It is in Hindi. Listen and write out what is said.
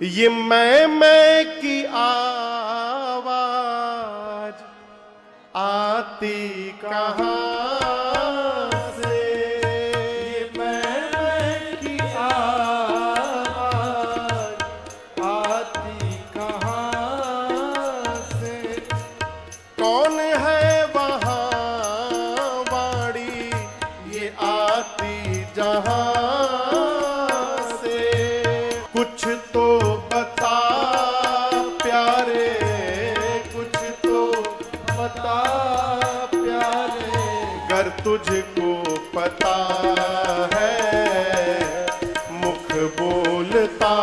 ये मैं की आवाज आती कहाँ से? ये मैं की आवाज आती कहाँ से? कौन है वहाँ वाणी ये आती जहाँ से? कुछ तो बता प्यारे, कुछ तो बता प्यारे, गर तुझको पता है मुख बोलता